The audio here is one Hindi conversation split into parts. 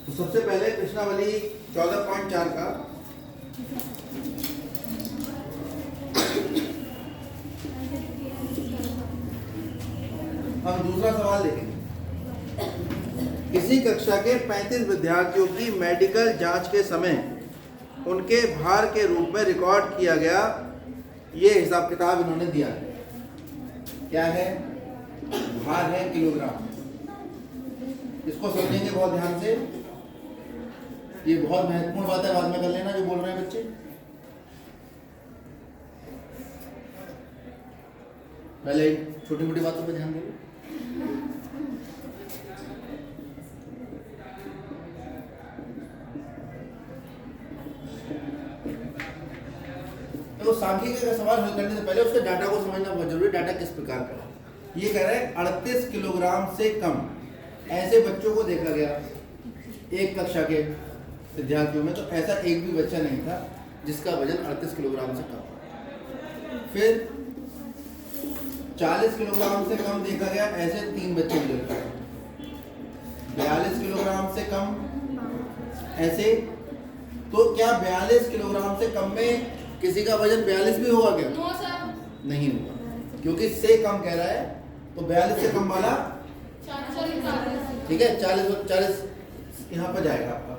तो सबसे पहले प्रश्नावली 14.4 का हम दूसरा सवाल देखेंगे। किसी कक्षा के 35 विद्यार्थियों की मेडिकल जांच के समय उनके भार के रूप में रिकॉर्ड किया गया ये हिसाब किताब इन्होंने दिया है। क्या है? भार है किलोग्राम। इसको समझेंगे बहुत ध्यान से, ये बहुत महत्वपूर्ण बात है, बाद में कर लेना जो बोल रहे हैं बच्चे। पहले छोटी मोटी बातों पर ध्यान देंगे। तो सांख्यिकी का सवाल हल करने से पहले उसके डाटा को समझना बहुत जरूरी है। डाटा किस प्रकार का है? ये कह रहे हैं 38 किलोग्राम से कम ऐसे बच्चों को देखा गया एक कक्षा के विद्यार्थियों में। तो ऐसा एक भी बच्चा नहीं था जिसका वजन 38 किलोग्राम से कम। फिर 40 किलोग्राम से कम देखा गया, ऐसे 3 बच्चे मिले। 42 किलोग्राम से कम ऐसे। तो क्या 42 किलोग्राम से कम में किसी का वजन 42 भी होगा क्या? नो सर, नहीं होगा, क्योंकि से कम कह रहा है। तो 42 से कम वाला ठीक है, 40 यहाँ पर जाएगा आपका।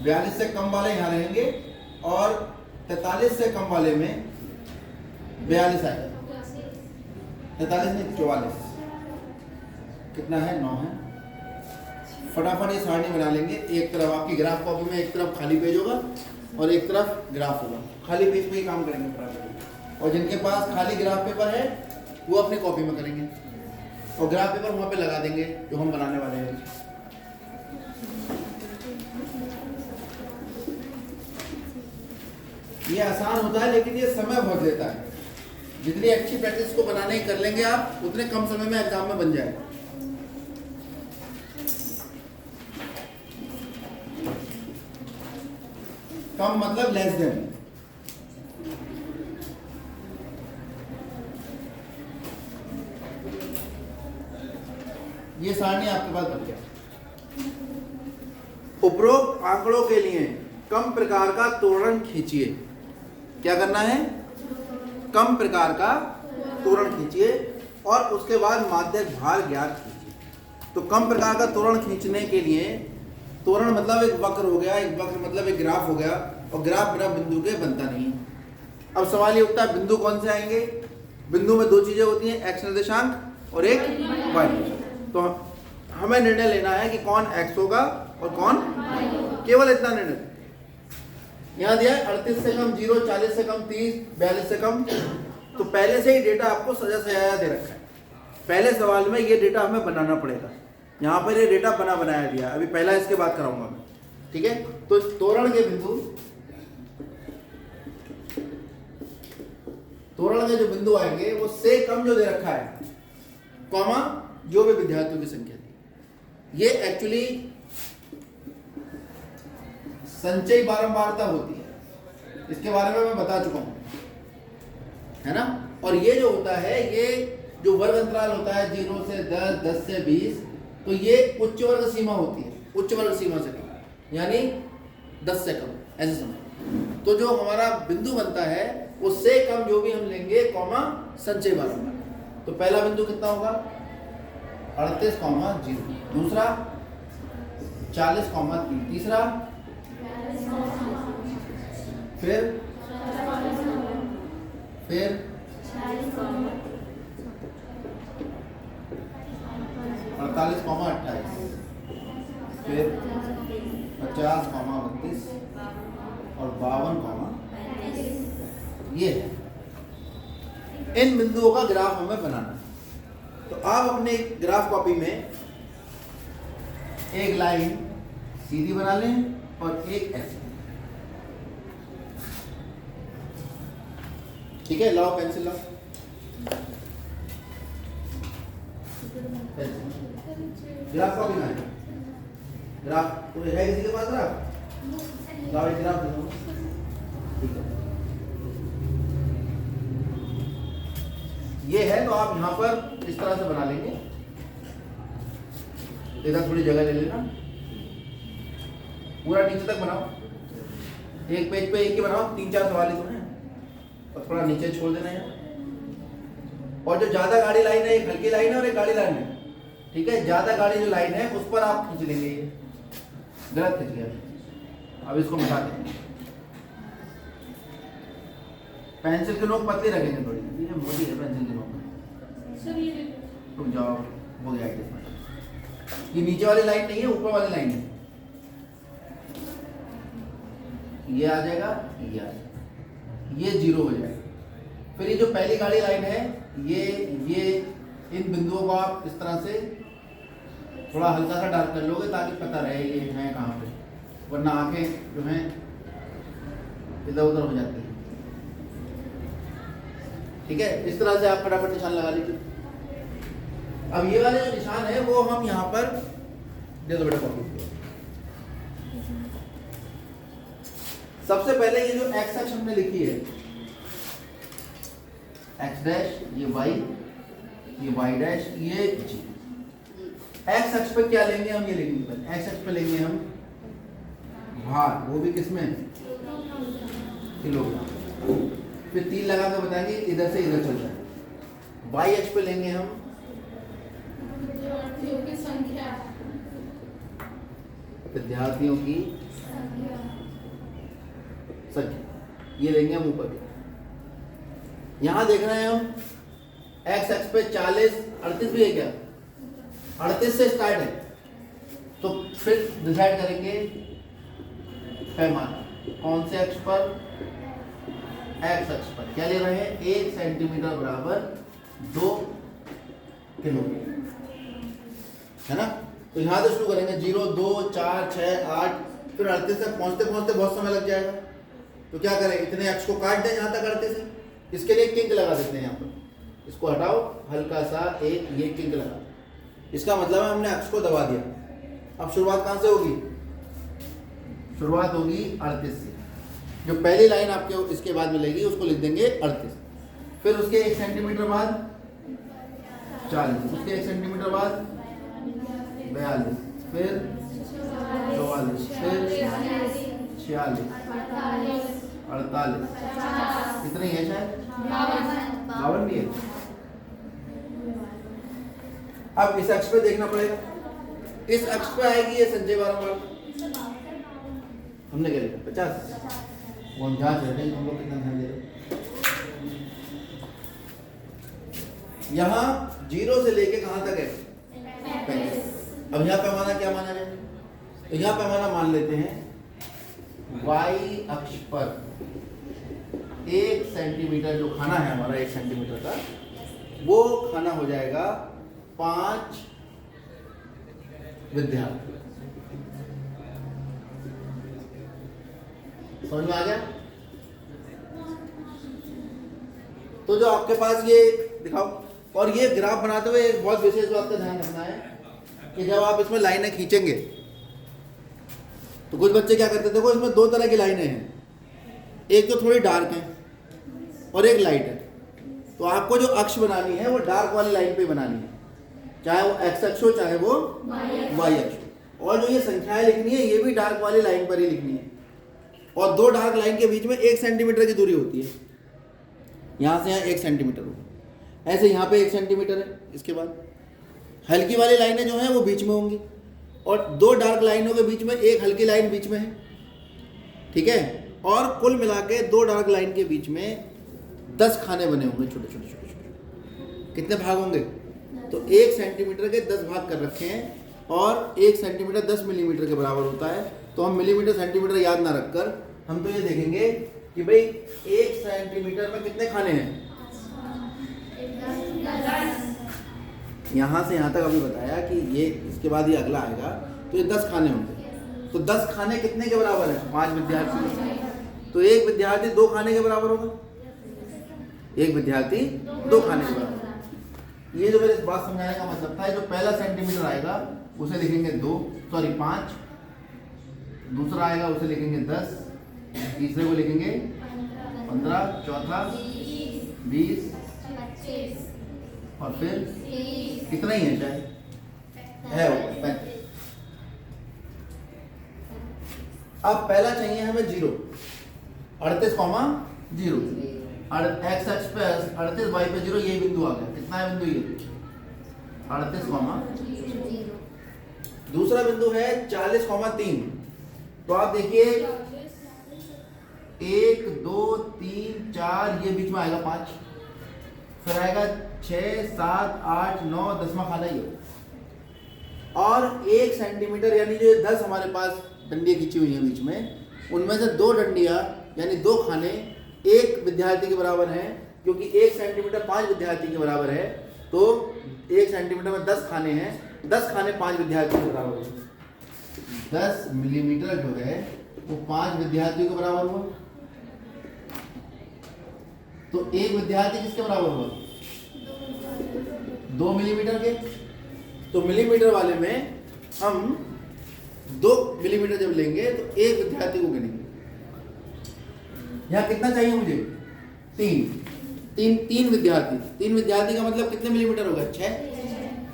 42 से कम वाले यहाँ रहेंगे और 43 से कम वाले में 42 आएगा। 43 नहीं 44 कितना है? 9 है। फटाफट ये सारणी बना लेंगे। एक तरफ आपकी ग्राफ कॉपी में एक तरफ खाली पेज होगा और एक तरफ ग्राफ होगा। खाली पेज पे ही काम करेंगे फटाफट। और जिनके पास खाली ग्राफ पेपर है वो अपनी कॉपी में करेंगे और ग्राफ पेपर वहां पे लगा देंगे जो हम बनाने वाले हैं। ये आसान होता है लेकिन ये समय बहुत लेता है। जितनी अच्छी प्रैक्टिस को बनाने कर लेंगे आप, उतने कम समय में एग्जाम में बन जाएगा। कम मतलब लेस देन। ये सारणी आपके पास बन गया। उपरोक्त आंकड़ों के लिए कम प्रकार का त्वरण खींचिए। क्या करना है? कम प्रकार का त्वरण खींचिए और उसके बाद माध्यक भार ज्ञात कीजिए। तो कम प्रकार का त्वरण खींचने के लिए, त्वरण मतलब एक वक्र हो गया, एक वक्र मतलब एक ग्राफ हो गया, और ग्राफ बिना बिंदु के बनता नहीं। अब सवाल ये उठता है बिंदु कौन से आएंगे? बिंदु में 2 चीजें होती हैं, एक्स निर्देशांक और एक वाई निर्देशांक। तो हमें निर्णय लेना है कि कौन एक्स होगा और कौन, केवल इतना निर्णय। यहाँ दिया है 38 से कम 0, 40 से कम 30, 42 से कम। तो पहले से ही डेटा आपको सजा सजाया दे रखा है। पहले सवाल में ये डेटा हमें बनाना पड़ेगा। यहाँ पर ये डेटा बनाया दिया। अभी पहला इसके बाद कराऊंगा मैं, ठीक है? तो त्वरण के जो बिंदु आएंगे वो से कम जो दे रखा है, कॉमा जो भी विद्यार्थियों की संख्या थी। ये एक्चुअली संचयी बारंबारता होती है, इसके बारे में मैं बता चुका हूं, है ना? और ये जो होता है, ये जो वर्ग अंतराल होता है 0 से 10, 10 से 20, तो ये उच्च वर्ग सीमा होती है। उच्च वर्ग सीमा से कम यानी 10 से कम, ऐसे समझ। तो जो हमारा बिंदु बनता है उससे कम जो भी हम लेंगे, कॉमा संचय बारंबार। तो पहला बिंदु कितना होगा? 38,0। दूसरा 40,3। तीसरा फिर 48,28। फिर 50,32 और 52,35। ये है। इन बिंदुओं का ग्राफ हमें बनाना है। तो आप अपने ग्राफ कॉपी में एक लाइन सीधी बना लें और एक ऐसी, ठीक है? लाओ पेंसिल लाओ। ग्राफ कॉपी में ग्राफ तो है किसी के पास ग्राफ? लाओ एक ग्राफ दे दो, ठीक है? ये है। तो आप यहाँ पर इस तरह से बना लेंगे। इधर थोड़ी जगह ले लेना। पूरा नीचे तक बनाओ, एक पेज पे एक ही बनाओ, 3-4 सवाल ही तो हैं, और थोड़ा नीचे छोड़ देना है। और जो ज्यादा गाड़ी लाइन है, एक हल्की लाइन है और एक गाड़ी लाइन है, ठीक है। ज्यादा गाड़ी जो लाइन है उस पर आप खींच लेंगे, ये गलत खींच गया। अब इसको मिटा देंगे, पेंसिल की नोक पतली रखेंगे थोड़ी, ये मोटी है पेंसिल की नोक। रुक जाओ, हो गया ये नीचे वाली लाइन नहीं है, ऊपर वाली लाइन है। ये आ जाएगा, ये आ जाएगा, ये 0 हो जाएगा। फिर ये जो पहली गाड़ी लाइन है, ये इन बिंदुओं को आप इस तरह से थोड़ा हल्का सा डार्क कर लोगे ताकि पता रहे ये है कहाँ पे, वरना आंखें जो हैं इधर उधर हो जाती है, ठीक है। इस तरह से आप फटाफट निशान लगा लीजिए। अब ये वाले जो निशान है वो हम यहाँ पर दे दो बेटा कॉपी। सबसे पहले ये जो एक्स अक्ष हमने लिखी है, एक्स डैश, ये वाई डैश, ये जी। एक्स अक्ष पे क्या लेंगे हम, ये लेंगे पहले। एक्स अक्ष पे लेंगे हम भार, वो भी किसमें, किलोग्राम। फिर 3 लगा के बताएंगे इधर से इधर चल रहा है। वाई अक्ष पे लेंगे हम विद्यार्थियों की संख्या, ये लेंगे हम ऊपर के। यहां देख रहे हैं हम एक्स अक्ष पे 40, 38 भी है क्या, 38 से स्टार्ट है, तो फिर डिसाइड करेंगे पैमाना कौन से अक्ष पर, एक्स अक्ष पर। क्या ले रहे हैं, 1 सेंटीमीटर बराबर 2 किलोमीटर, है ना। तो यहां से शुरू करेंगे 0, 2, 4, 6, 8, फिर 38 तक पहुंचते पहुंचते बहुत समय लग जाएगा। तो क्या करें, इतने अक्ष को काट दें जहां तक 38 है। इसके लिए किंक लगा देते हैं, यहाँ पर इसको हटाओ, हल्का सा एक ये किंक लगा। इसका मतलब है हमने अक्ष को दबा दिया। अब शुरुआत कहां से होगी, शुरुआत होगी 38 से। जो पहली लाइन आपके इसके बाद मिलेगी उसको लिख देंगे 38, फिर उसके 1 सेंटीमीटर बाद 40, उसके 1 सेंटीमीटर बाद 42, फिर 44, फिर 46, 48, कितने ही है शायद 52 भी है। अब इस अक्ष पे देखना पड़ेगा, इस अक्ष पे आएगी ये संजय बारंबार, हमने क्या लिखा 50। वो हम जांच रहे हैं हम लोग कितना ध्यान दे रहे हैं। यहाँ 0 से लेके कहां तक है 35। अब यहाँ पैमाना क्या माना जाए, तो यहाँ पैमाना मान लेते हैं वाई अक्ष पर 1 सेंटीमीटर जो खाना है हमारा 1 सेंटीमीटर का, वो खाना हो जाएगा 5 विद्यार्थी। समझ में आ गया। तो जो आपके पास ये दिखाओ, और ये ग्राफ बनाते हुए एक बहुत विशेष बात का ध्यान रखना है कि जब आप इसमें लाइनें खींचेंगे तो कुछ बच्चे क्या करते हैं, देखो इसमें 2 तरह की लाइनें हैं, एक तो थोड़ी डार्क है और एक लाइट है। तो आपको जो अक्ष बनानी है वो डार्क वाली लाइन पे बनानी है, चाहे वो एक्स अक्ष हो चाहे वो वाई अक्ष हो। और जो ये संख्याएं लिखनी है ये भी डार्क वाली लाइन पर ही लिखनी है। और 2 डार्क लाइन के बीच में 1 सेंटीमीटर की दूरी होती है, यहाँ से यहाँ 1 सेंटीमीटर होगा, ऐसे यहाँ पे 1 सेंटीमीटर है। इसके बाद हल्की वाली लाइनें जो हैं वो बीच में होंगी, और 2 डार्क लाइनों के बीच में 1 हल्की लाइन बीच में है, ठीक है। और कुल मिला के 2 डार्क लाइन के बीच में 10 खाने बने होंगे, छोटे छोटे छोटे छोटे। कितने भाग होंगे, तो 1 सेंटीमीटर के 10 भाग कर रखे हैं, और 1 सेंटीमीटर 10 मिलीमीटर के बराबर होता है। तो हम मिलीमीटर सेंटीमीटर याद ना रखकर हम तो ये देखेंगे कि भाई 1 सेंटीमीटर में कितने खाने हैं, यहाँ से यहाँ तक अभी बताया कि ये इसके बाद ये अगला आएगा, तो ये 10 खाने होंगे। तो 10 खाने कितने के बराबर है, 5 विद्यार्थी। तो 1 विद्यार्थी 2 खाने के बराबर होगा, 1 विद्यार्थी 2 खाने के बराबर। ये जो मेरे बात समझाने का मतलब था, जो पहला सेंटीमीटर आएगा उसे लिखेंगे 5, दूसरा आएगा उसे लिखेंगे 10, तीसरे को लिखेंगे 15, चौथा 20, और फिर कितना ही है शायद है वो 35। अब पहला चाहिए हमें 0, 38,0, एक्स एक्स पे 38, वाई पे 0, ये बिंदु आ गया। कितना है बिंदु ये? 38, दूसरा बिंदु है 40,3। तो आप देखिए 1 2 3 4, ये बीच में आएगा 5, फिर आएगा 6 7 8 9, 10वां खाना ही हो। और 1 सेंटीमीटर यानी जो 10 हमारे पास डंडियाँ खींची हुई हैं बीच में, उनमें से 2 डंडियाँ यानी 2 खाने एक विद्यार्थी के बराबर हैं, क्योंकि 1 सेंटीमीटर 5 विद्यार्थी के बराबर है। तो 1 सेंटीमीटर में 10 खाने हैं, 10 खाने 5 विद्यार्थी के बराबर है। 10 मिलीमीटर जो है वो 5 विद्यार्थियों के बराबर हुआ। तो एक विद्यार्थी किसके बराबर हुआ? 2 मिलीमीटर के। तो मिलीमीटर वाले में हम 2 मिलीमीटर जब लेंगे तो एक विद्यार्थी को गिनेंगे। यहाँ कितना चाहिए मुझे? 3 विद्यार्थी। 3 विद्यार्थी का मतलब कितने मिलीमीटर हो गया? 6।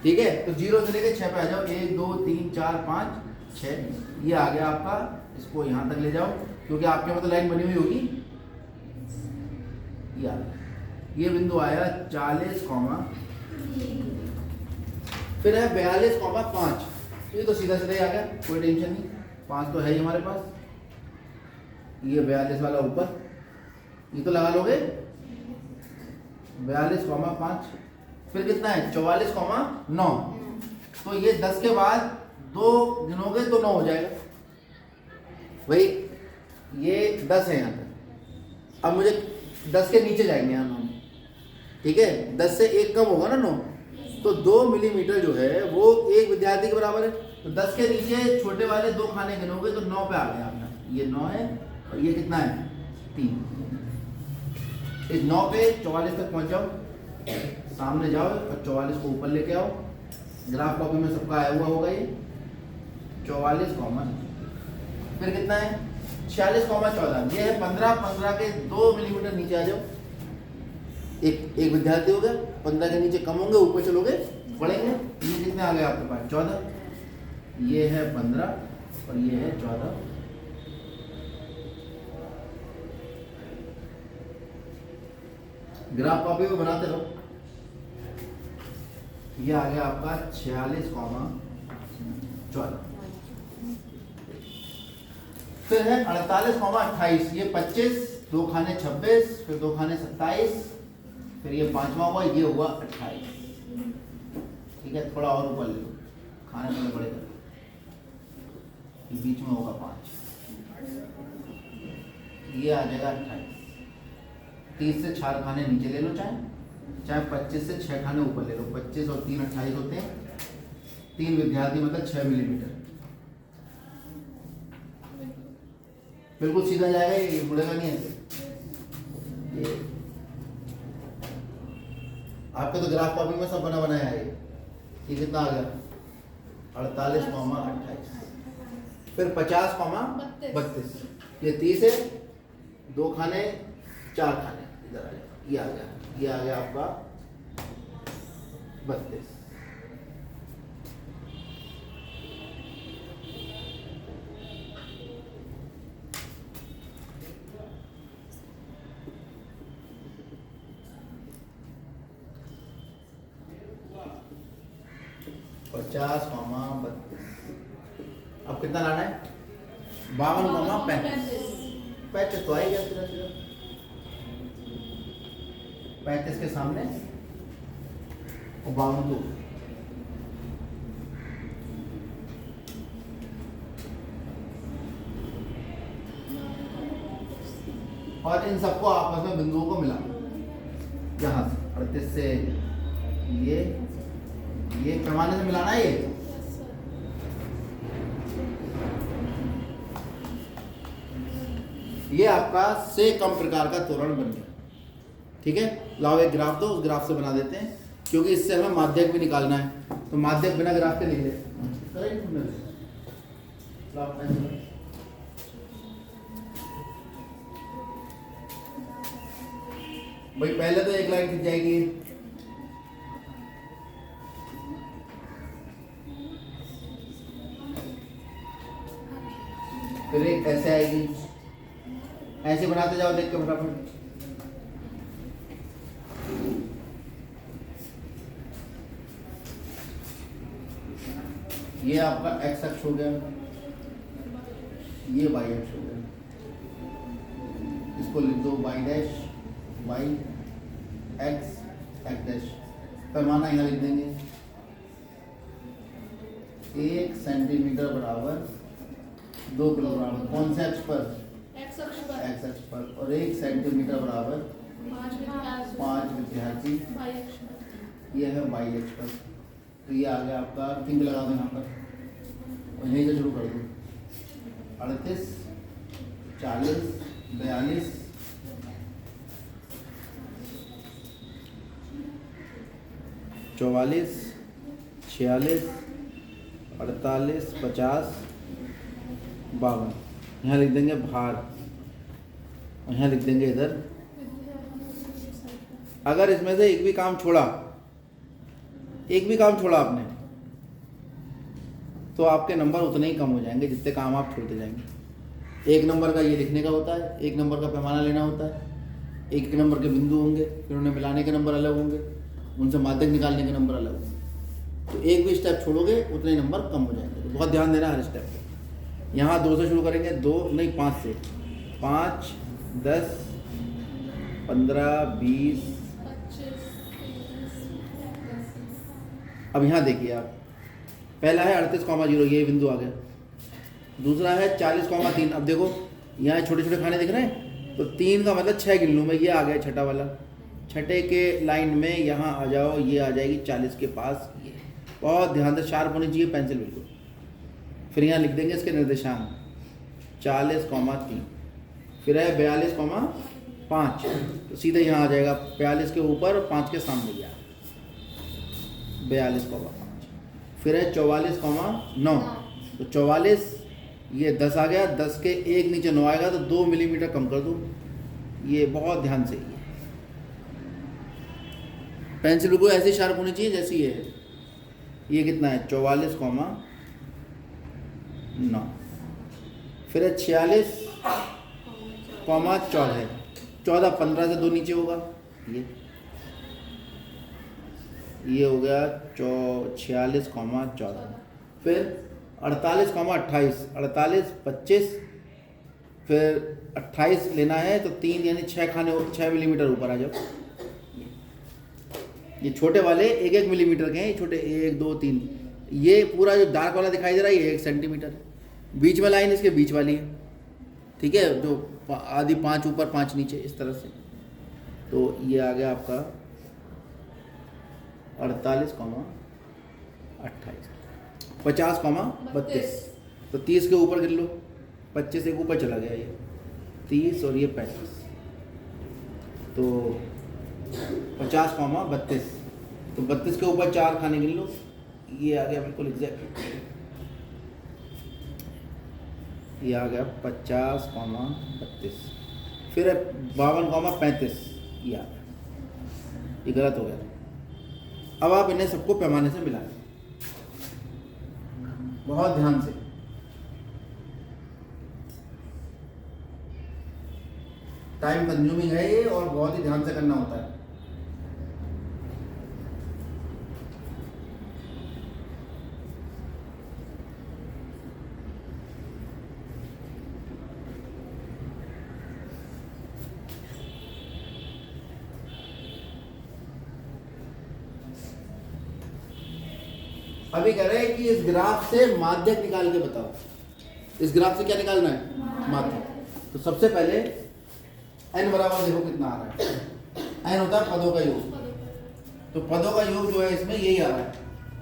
ठीक है, तो 0 से लेकर 6 पे आ जाओ। 1 2 3 4 5 6, ये आ गया आपका। इसको यहाँ तक ले जाओ, क्योंकि आपके मतलब लाइन बनी हुई होगी। ये आ गया, ये बिंदु आया 40, फिर है 42,5। ये तो सीधा सीधा ही आ गया, कोई टेंशन नहीं। 5 तो है ही हमारे पास। ये 42 वाला ऊपर, ये तो लगा लोगे। 42,5, फिर कितना है? 44,9। तो ये 10 के बाद 2 गिनोगे तो 9 हो जाएगा भाई। ये 10 है यहाँ पर। अब मुझे 10 के नीचे जाएंगे यहाँ 9। ठीक है, 10 से 1 कम होगा ना 9। तो 2 मिलीमीटर जो है वो एक विद्यार्थी के बराबर है। तो 10 के नीचे छोटे वाले 2 खाने गिनोगे तो 9 पे आ गया आपका। ये 9 है और ये कितना है? 3। इस 9 पे 44 तक पहुंच जाओ, सामने जाओ और 44 को ऊपर लेके आओ। ग्राफ कॉपी में सबका आया हुआ होगा ये 44, फिर कितना है? 46,14। ये है 15 के 2 मिलीमीटर नीचे आ जाओ। एक विद्यार्थी हो गया। 15 के नीचे कम होंगे, ऊपर चलोगे बढ़ेंगे। ये कितने आ गए आपके पास? 14। ये है 15 और ये है 14। ग्राफ कॉपी में बनाते रहो। ये आ गया आपका 46,14। फिर है 48,28। ये 25, 2 खाने 26, फिर 2 खाने 27, फिर ये 5वां हुआ, ये हुआ 28। ठीक है, थोड़ा और ऊपर ले लो, खाने थोड़े बड़े कर, ये बीच में होगा 5, ये आ जाएगा 28। 30 से 4 खाने नीचे ले लो, चाहे 25 से 6 खाने ऊपर ले लो। 25 और 3 28 होते हैं। 3 विद्यार्थी मतलब 6 मिलीमीटर। बिल्कुल सीधा जाएगा, ये मुड़ेगा नहीं ऐसे। ये आपके तो ग्राफ कॉपी में सब बना बनाया है। ये कितना आ गया? 48,28। फिर 50,32। ये 30 है, 2 खाने 4 खाने, इधर आ जाएगा। ये आ गया, ये आ गया आपका 32। अब कितना लाना है? 52,35। 35 तो आ ही गया सीधा सीधा। 35 के सामने और 52। और इन सबको आपस में बिंदुओं को मिला, यहाँ से 38 से ये पैमाने से मिलाना है। ये आपका से कम प्रकार का त्वरण बन गया। ठीक है, लाओ एक ग्राफ दो, उस ग्राफ से बना देते हैं, क्योंकि इससे हमें माध्यक भी निकालना है। तो माध्यक बिना ग्राफ के लिख ले। भाई पहले तो एक लाइन खिंच जाएगी, फिर एक ऐसे आएगी, ऐसे बनाते जाओ देख के फटाफट। ये आपका एक्स अक्ष हो गया, ये वाई अक्ष हो गया। इसको लिख दो Y dash Y X X dash. पैमाना यहाँ लिख देंगे 1 सेंटीमीटर बराबर 2 किलोग्राम। कौन से अक्ष पर? एक्स अक्ष पर। एक्स अक्ष पर। और 1 सेंटीमीटर बराबर 5 विद्यार्थी। वाई अक्ष पर। ये है वाई अक्ष पर। तो ये आ गया आपका, टिक लगा दो यहाँ पर और यहीं से शुरू कर दो। 38 40 42 44 46 48 50 52। यहाँ लिख देंगे भार और यहाँ लिख देंगे इधर। अगर इसमें से एक भी काम छोड़ा आपने तो आपके नंबर उतने ही कम हो जाएंगे जितने काम आप छोड़ते जाएंगे। 1 नंबर का ये लिखने का होता है, 1 नंबर का पैमाना लेना होता है, 1 नंबर के बिंदु होंगे, फिर उन्हें मिलाने के नंबर अलग होंगे, उनसे माध्यक निकालने के नंबर अलग होंगे। तो एक भी स्टेप छोड़ोगे उतने नंबर कम हो जाएंगे। तो बहुत ध्यान देना हर स्टेप पे। यहाँ 2 से शुरू करेंगे, 2 नहीं 5 से। 5 10 15 20। अब यहाँ देखिए आप, पहला है 38,0, ये बिंदु आ गया। दूसरा है 40,3। अब देखो यहाँ छोटे छोटे खाने दिख रहे हैं, तो 3 का मतलब 6 गिन लूँ मैं। ये आ गया छठा वाला, छठे के लाइन में यहाँ आ जाओ, ये आ जाएगी 40 के पास। ये बहुत ध्यान से शार्प होनी चाहिए पेंसिल बिल्कुल। फिर यहाँ लिख देंगे इसके निर्देशांक 40,3। फिर है 42,5, तो सीधे यहाँ आ जाएगा 42 के ऊपर और 5 के सामने गया 42,5। फिर है 44,9, तो 44 ये 10 आ गया, 10 के एक नीचे 9 आएगा, तो 2 मिलीमीटर कम कर दो। ये बहुत ध्यान से, पेंसिल बिल्कुल ऐसी शार्प होनी चाहिए जैसी ये है। ये कितना है 44,9। फिर है 46,14, 14 15 से 2 नीचे होगा, ये हो गया 46,14। फिर 48,28, 48 25। फिर 28 लेना है तो 3 यानी 6 मिलीमीटर ऊपर आ जाओ। ये छोटे वाले 1-1 मिलीमीटर के हैं, ये छोटे 1 2 3। ये पूरा जो डार्क वाला दिखाई दे रहा है ये 1 सेंटीमीटर। बीच में लाइन इसके बीच वाली है, ठीक है, जो आधी 5 ऊपर 5 नीचे इस तरह से। तो ये आ गया आपका 48,28। 50,32, तो 30 के ऊपर गिर लो, 25 एक ऊपर चला गया ये 30 और ये 35, तो 50,32। तो 32 के ऊपर 4 खाने गिन लो, ये आ गया बिल्कुल एग्जैक्ट। ये आ गया 50,32। फिर 52,35, ये आ गया, ये गलत हो गया। अब आप इन्हें सबको पैमाने से मिला लें बहुत ध्यान से। टाइम कंज्यूमिंग है ये और बहुत ही ध्यान से करना होता है। अभी कह रहे हैं कि इस ग्राफ से माध्यक निकाल के बताओ। इस ग्राफ से क्या निकालना है? माध्यक। तो सबसे पहले n बराबर देखो कितना आ रहा है। n होता है पदों का योग, तो पदों का योग जो है इसमें यही आ रहा है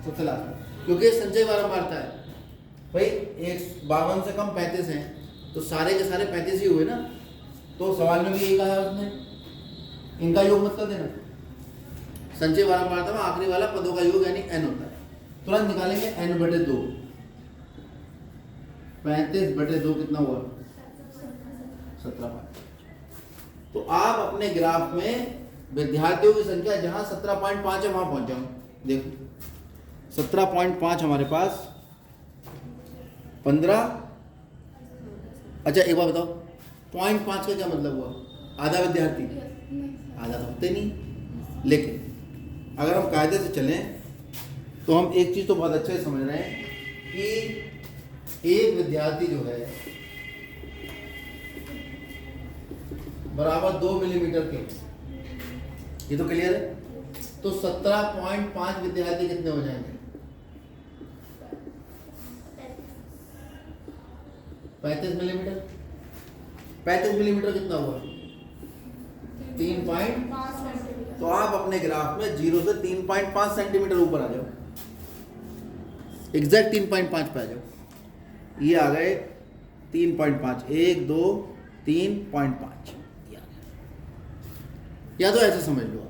सबसे लास्ट में, क्योंकि संचय बारंबारता है भाई। 52 से कम 35 हैं, तो सारे के सारे 35 ही हुए ना। तो सवाल में भी यही कहा है उसने, इनका योग मत कर देना। संचय बारंबारता में आखिरी वाला पदों का योग यानी n होता है। तुरंत निकालेंगे n/2। 35/2 कितना हुआ? 17। तो आप अपने ग्राफ में विद्यार्थियों की संख्या जहां 17.5 है वहां पहुंच जाओ। देखो 17.5 हमारे पास 15 अच्छा एक बार बताओ, 0.5 का क्या मतलब हुआ? आधा विद्यार्थी? आधा तो होते नहीं। लेकिन अगर हम कायदे से चलें तो हम एक चीज़ तो बहुत अच्छे से समझ रहे हैं कि एक विद्यार्थी जो है बराबर 2 मिलीमीटर के, ये तो क्लियर है। तो 17.5 विद्यार्थी कितने हो जाएंगे? 35 मिलीमीटर। 35 मिलीमीटर कितना हुआ? 3 पॉइंट। तो आप अपने ग्राफ में 0 से 3.5 सेंटीमीटर ऊपर आ जाओ, एग्जैक्ट 3.5 पे आ जाओ। ये आ गए 3.5, 1 2 3.5, या तो ऐसे समझ लो।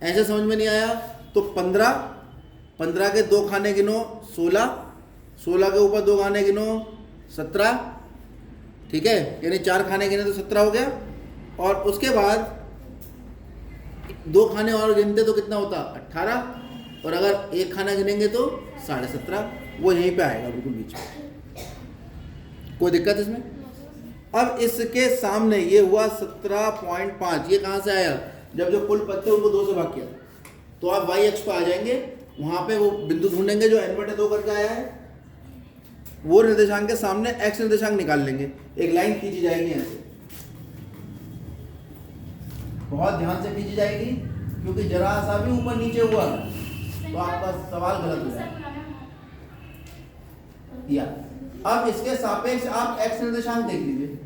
ऐसे समझ में नहीं आया तो 15 के 2 खाने गिनो 16 के ऊपर 2 खाने गिनो 17, ठीक है, यानी 4 खाने गिने तो 17 हो गया। और उसके बाद 2 खाने और गिनते तो कितना होता? 18। और अगर 1 खाना गिनेंगे तो 17.5, वो यहीं पे आएगा बिल्कुल बीच में। कोई दिक्कत इसमें? अब इसके सामने ये हुआ 17.5, ये कहाँ से आया? जब जो कुल पत्ते उनको 2 से भाग किया। तो आप वाई अक्ष पर आ जाएंगे, वहां पे वो बिंदु ढूंढेंगे जो n/2 करके आया है, वो निर्देशांक के सामने x निर्देशांक निकाल लेंगे, एक लाइन खींची जाएगी ऐसे, बहुत ध्यान से खींची जाएगी, क्योंकि जरा सा भी ऊपर नीचे हुआ तो आपका सवाल गलत हो जाएगा। या अब इसके सापेक्ष आप x निर्देशांक देख लीजिए,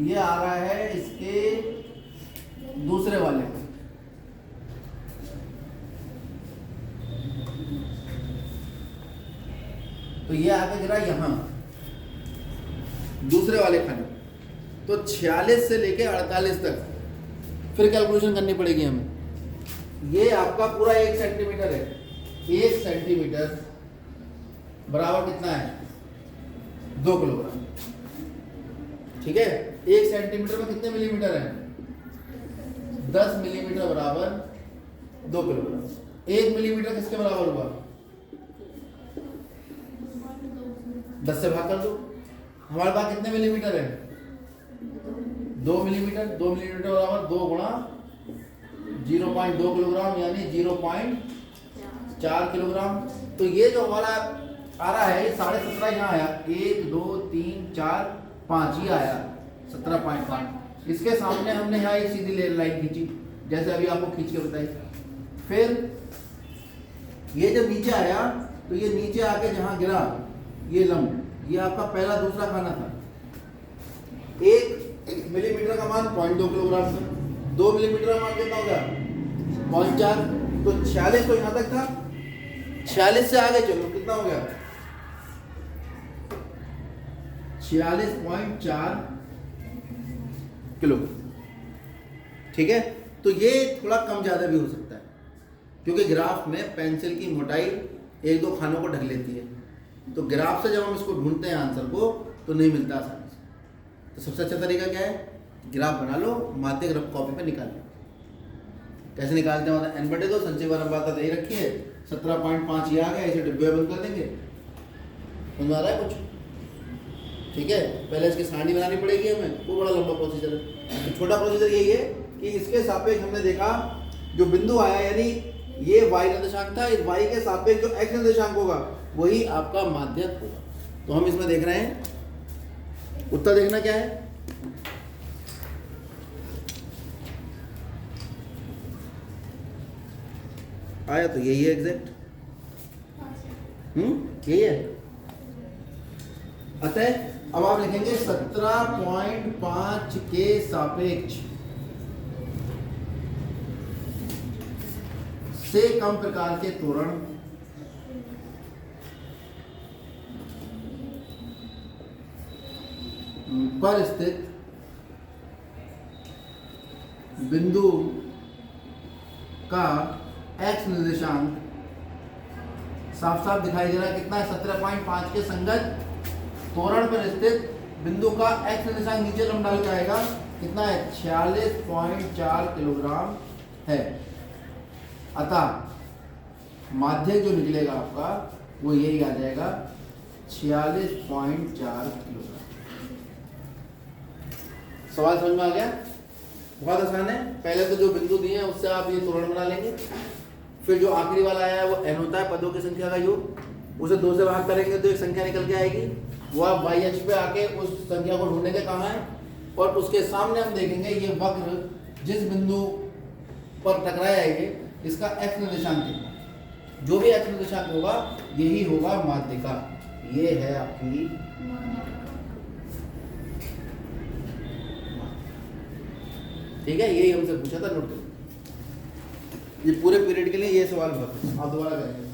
ये आ रहा है इसके दूसरे वाले में, तो ये आगे गिरा यहां दूसरे वाले खाने। तो 46 से लेके 48 तक फिर कैलकुलेशन करनी पड़ेगी हमें। ये आपका पूरा 1 सेंटीमीटर है, 1 सेंटीमीटर बराबर कितना है? 2 किलोग्राम, ठीक है। 1 सेंटीमीटर में कितने मिलीमीटर है? 10 मिलीमीटर बराबर 2 किलोग्राम। 1 मिलीमीटर किसके बराबर हुआ? 10 से भाग कर दो। हमारे पास कितने मिलीमीटर है? 2 मिलीमीटर। 2 मिलीमीटर बराबर 2 गुणा 0.2 किलोग्राम, यानी 0.4 किलोग्राम। तो ये जो हमारा आ रहा है, ये 17.5 यहाँ आया, 1 2 3 4 5, ये आया 17.5। इसके सामने हमने यहाँ एक सीधी लाइन खींची, जैसे अभी आपको खींच के बताई। फिर ये जब नीचे आया तो ये नीचे आके जहां गिरा, ये लंब, ये आपका पहला दूसरा खाना था। 1 मिलीमीटर का मान 0.2 किलोग्राम था, 2 मिलीमीटर का मान कितना हो गया? 0.4। तो 46 तो यहां तक था, 46 से आगे चलो कितना हो गया? 46.4 किलो, ठीक है। तो ये थोड़ा कम ज़्यादा भी हो सकता है, क्योंकि ग्राफ में पेंसिल की मोटाई 1-2 खानों को ढक लेती है। तो ग्राफ से जब हम इसको ढूंढते हैं आंसर को, तो नहीं मिलता आसानी से। तो सबसे अच्छा तरीका क्या है? ग्राफ बना लो, माध्यक रफ कॉपी पे निकाल लो। कैसे निकालते हैं? मतलब n/2 संचय बात यही रखी है, 17.5 ये आ गया, इसे डिब्बे में बंद कर देंगे। समझ आ रहा है कुछ? ठीक है। पहले इसकी सारणी बनानी पड़ेगी हमें, वो बड़ा लंबा प्रोसीजर है। तो छोटा प्रोसीजर यही है कि इसके सापेक्ष हमने देखा जो बिंदु आया, यानी ये y निर्देशांक था, इस y के सापेक्ष जो x निर्देशांक होगा वही आपका माध्यक होगा। तो हम इसमें देख रहे हैं, उत्तर देखना क्या है? आया तो यही है एग्जैक्ट, यही है। अतः अब आप लिखेंगे 17.5 के सापेक्ष से कम प्रकार के त्वरण पर स्थित बिंदु का x निर्देशांक साफ साफ दिखाई दे रहा है, कितना है? 17.5 के संगत त्वरण पर स्थित बिंदु का x निर्देशांक नीचे लंब डाल के आएगा, कितना है? 46.4 किलोग्राम है। अतः माध्यक जो निकलेगा आपका वो यही आ जाएगा, 46.4 किलोग्राम। सवाल समझ में आ गया? बहुत आसान है। पहले तो जो बिंदु दिए हैं उससे आप ये त्वरण बना लेंगे। फिर जो आखिरी वाला आया है वो n होता है पदों की संख्या का योग, उसे 2 से भाग करेंगे तो एक संख्या निकल के आएगी। वो आप y अक्ष पे आके उस संख्या को ढूंढेंगे कहाँ है, और उसके सामने हम देखेंगे ये वक्र जिस बिंदु पर टकराया है ये, इसका x निर्देशांक कितना, जो भी x निर्देशांक होगा यही होगा माध्यिका। ये है आपकी ठीक है, यही हमसे पूछा था, नोट करो। ये पूरे पीरियड के लिए ये सवाल बहुत है, आप दोबारा करेंगे।